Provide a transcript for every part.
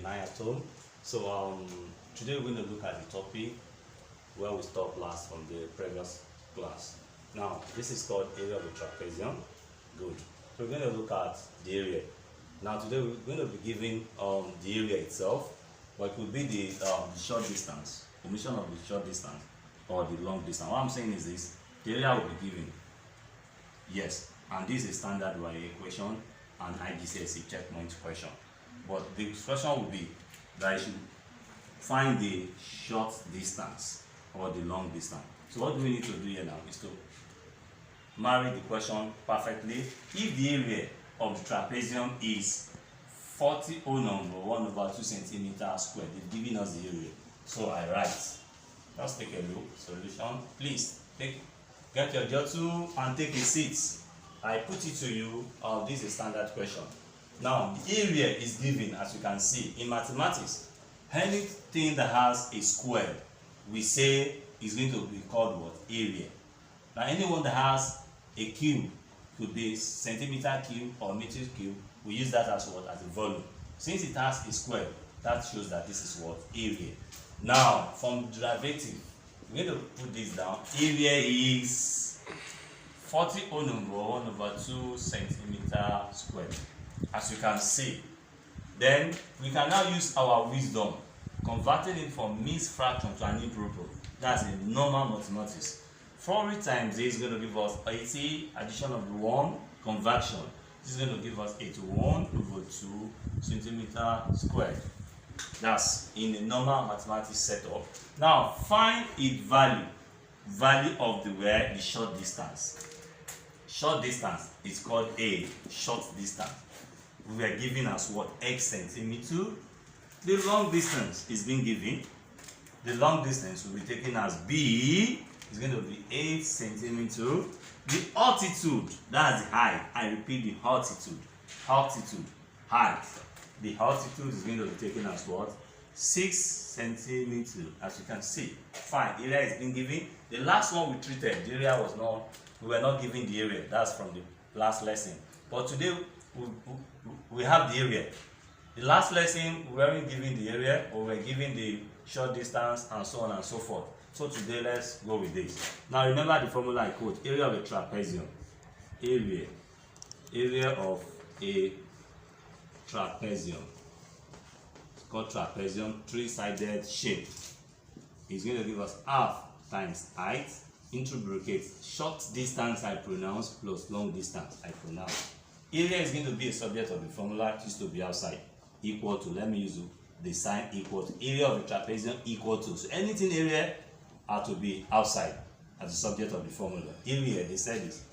and I at home. So today we're going to look at the topic where we stopped last from the previous class. Now this is called area of the trapezium. Good. So we're going to look at the area. Now today we're going to be giving the area itself, but it could be the short distance, omission of the short distance or the long distance. What I'm saying is this: the area will be given. Yes, and this is standard by equation and IGCSE checkpoint question. But the question will be that I should find the short distance or the long distance. So what do we need to do here now is to marry the question perfectly. If the area of the trapezium is 40 O number 1 over 2 centimeters squared, they've given us the area. So I write. Let's take a look. Solution. Please get your jotter and take a seat. I put it to you. This is a standard question. Now the area is given, as you can see in mathematics. Anything that has a square, we say is going to be called what? Area. Now anyone that has a cube, could be centimeter cube or meter cube, we use that as what? As a volume. Since it has a square, that shows that this is what? Area. Now from derivative, we're going to put this down. Area is 40 O number 1 over 2 centimeter squared, as you can see. Then we can now use our wisdom, converting it from mixed fraction to an improper. That's a normal mathematics. 40 times this is going to give us 80, addition of the 1, conversion. This is going to give us 81 over 2 centimeter squared. That's in a normal mathematics setup. Now find its value of the short distance. Short distance is called a short distance. We are given as what? X centimeter. The long distance is being given. The long distance will be taken as B. It's going to be 8 centimeter. The altitude, that's the height. I repeat, the altitude. Altitude, height. The altitude is going to be taken as what? 6 centimeter. As you can see. Fine. Area is being given. The last one we treated, the area was not. We were not given the area. That's from the last lesson. But today we have the area. The last lesson we weren't given the area, or we were given the short distance and so on and so forth. So today let's go with this. Now remember the formula I quote: area of a trapezium. Area of a trapezium. It's called trapezium, three-sided shape. It's going to give us half times height into brackets, short distance I pronounce plus long distance I pronounce. Area is going to be a subject of the formula, it used to be outside, equal to, let me use the sign equal to, area of the trapezium equal to. So anything area had to be outside as the subject of the formula. Area, they said is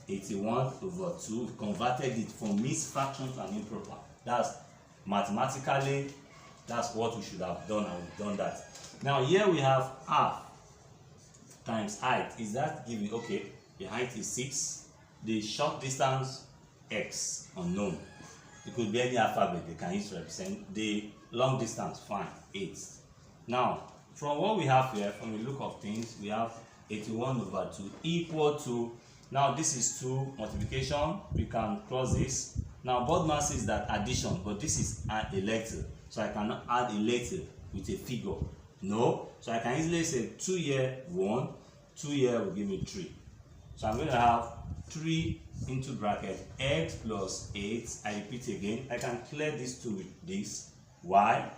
81 over 2, we converted it from mixed fraction to an improper. That's mathematically, that's what we should have done, and we've done that. Now here we have half times height. Is that given? Okay, the height is 6, the short distance x unknown. It could be any alphabet they can use to represent. The long distance, fine, 8. Now from what we have here, from the look of things, we have 81 over 2 equal to, now this is 2 multiplication, we can cross this. Now BODMAS says that addition, but this is a letter, so I cannot add a letter with a figure. No, so I can easily say 2 here 1, 2 here will give me 3. So I'm going to have 3 into bracket x plus 8. I repeat again, I can clear this 2 with this. Why?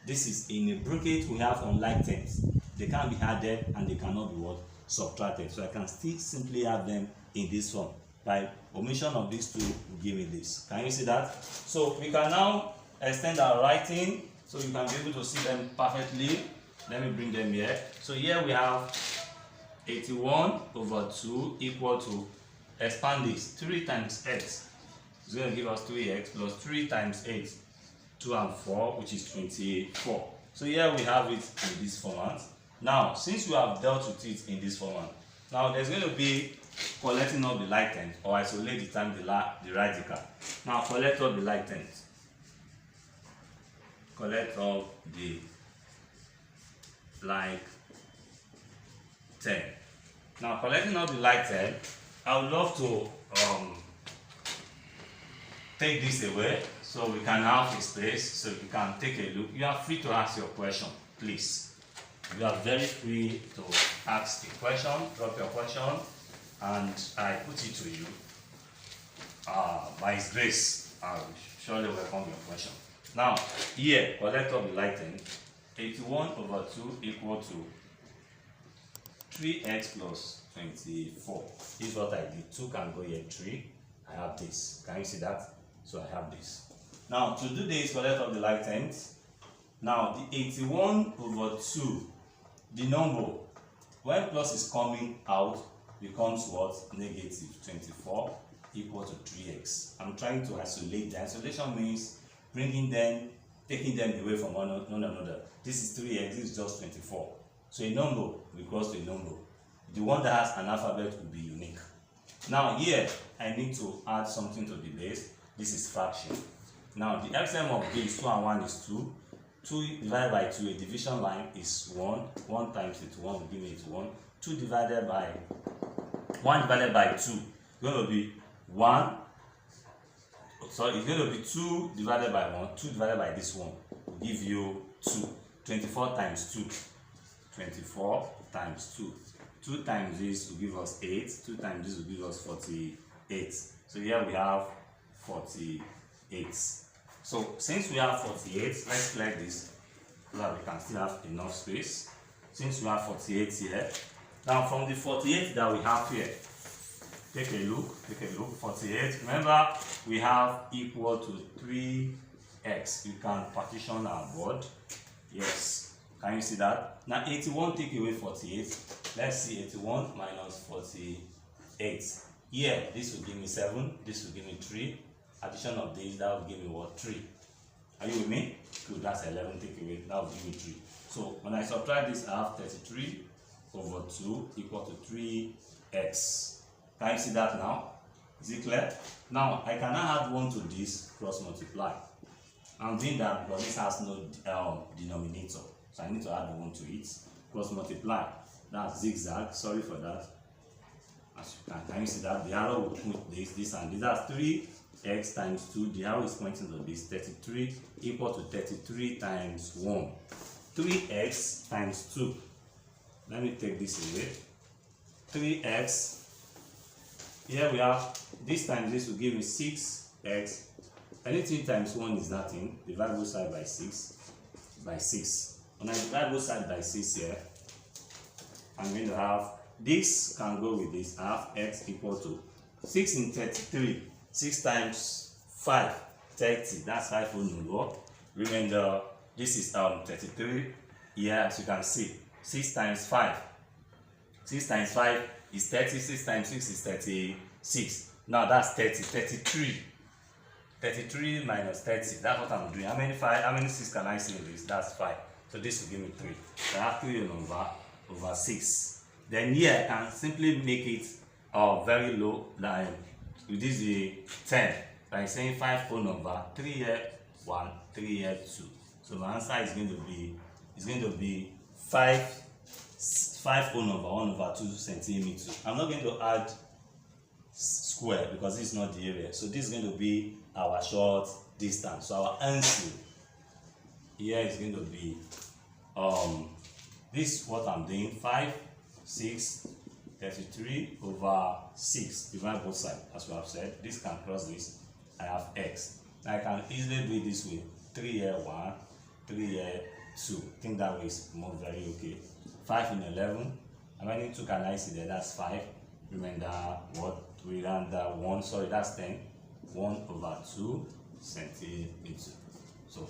This is in a bracket we have unlike terms. They can't be added and they cannot be what? Subtracted. So I can still simply have them in this form. By omission of these 2 will give me this. Can you see that? So we can now extend our writing so you can be able to see them perfectly. Let me bring them here. So here we have 81 over 2 equal to, expand this, 3 times x is going to give us 3x plus 3 times 8, 2 and 4, which is 24. So here we have it in this format. Now since we have dealt with it in this format, now there's going to be collecting all the like terms, or isolate the time the radical. Now collect all the like terms. Collect all the like 10. Now collecting all the like 10, I would love to take this away. So we can have a space so you can take a look. You are free to ask your question, please. You are very free to ask a question, drop your question, and I put it to you. By His grace, I will surely welcome your question. Now, here, collect of the lighting, 81 over 2 equal to 3x plus 24. This is what I did. 2 can go here, 3. I have this. Can you see that? So I have this. Now, to do this, collect of the like terms. Now, the 81 over 2, the number, when plus is coming out, becomes what? Negative 24 equal to 3x. I'm trying to isolate. The isolation means bringing them, taking them away from one another. This is 3x, this is just 24. So a number will cross to a number. The one that has an alphabet will be unique. Now here, I need to add something to the base. This is fraction. Now the LCM of base 2 and 1 is 2. 2 divided by 2, a division line is 1. 1 times it 1 will give me it 1. 2 divided by 1 divided by 2 is going to be 1. Sorry, it's going to be 2 divided by 1. 2 divided by this one will give you 2. 24 times 2. 24 times 2. 2 times this will give us 8. 2 times this will give us 48. So here we have 48. So since we have 48, let's clear this so that we can still have enough space. Since we have 48 here, now from the 48 that we have here, take a look, 48. Remember, we have equal to 3x. You can partition our board. Yes, can you see that? Now 81 take away 48. Let's see, 81 minus 48. Here, this will give me 7, this will give me 3. Addition of this, that will give me what? 3. Are you with me? Good, that's 11 take away, that will give me 3. So when I subtract this, I have 33 over 2 equal to 3x. Can you see that now? Is it clear? Now, I can now add 1 to this, cross multiply. I'm doing that because this has no denominator. So I need to add 1 to it, cross multiply. That's zigzag, sorry for that. As you can you see that? The arrow will point this and this. That's 3x times 2. The arrow is pointing to this, 33 equal to 33 times 1. 3x times 2. Let me take this away. 3x. Here we have this times this will give me 6x. Anything times 1 is nothing. Divide both sides by 6. By 6. When I divide both sides by 6 here, I'm going to have this can go with this. I have x equal to 6 in 33. 6 times 5, 30. That's 5 whole number. Remember, this is 33. Here, as you can see, 6 times 5. 6 times 5 is 30. 6 times 6 is 36. Now that's 30. 33. 33 minus 30. That's what I'm doing. How many 5? How many 6 can I see in this? That's 5. So this will give me 3. So I have 3 over 6. Then here I can simply make it very low. Like this is 10. By saying 5 whole number, 3 here 1, 3 here 2. So my answer is going to be 5 whole number 1 over 2 centimeters. I'm not going to add square because this is not the area. So this is going to be our short distance. So our answer here is going to be this is what I'm doing, 5, 6, 33 over 6. Divide both sides, as we have said. This can cross this. I have x. Now I can easily do it this way. 3 here 1, 3 here 2. I think that way is more very okay. 5 in 11. How many 2 can I see there? That's 5. Remember what? We ran that 1. Sorry, that's 10. 1 over 2 centimeters. So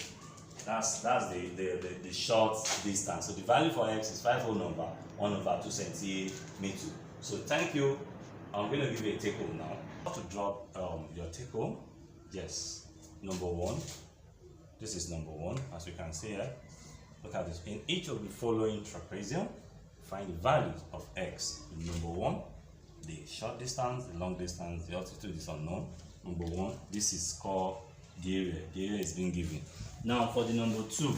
that's the short distance. So the value for x is 5 whole number 1 over 2 centimeters. So thank you. I'm going to give you a take home now. How to drop your take home? Yes, number 1. This is number 1, as you can see here. Look at this. In each of the following trapezium, find the values of x. Number 1, the short distance, the long distance, the altitude is unknown. Number 1, this is called the area. The area is being given. Now for the number 2,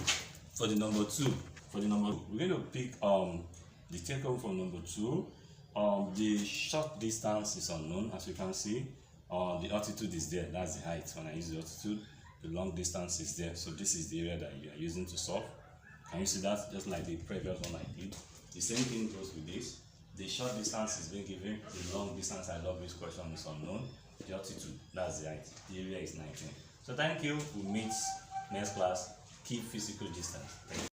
we're going to pick the take home for number 2. The short distance is unknown, as you can see. The altitude is there. That's the height when I use the altitude. the long distance is there. So this is the area that you are using to solve. Can you see that? Just like the previous one I did. The same thing goes with this. The short distance is being given. The long distance, I love this question, is unknown. The altitude, that's the height. The area is 19. So thank you. We'll meet next class. Keep physical distance. Thank you.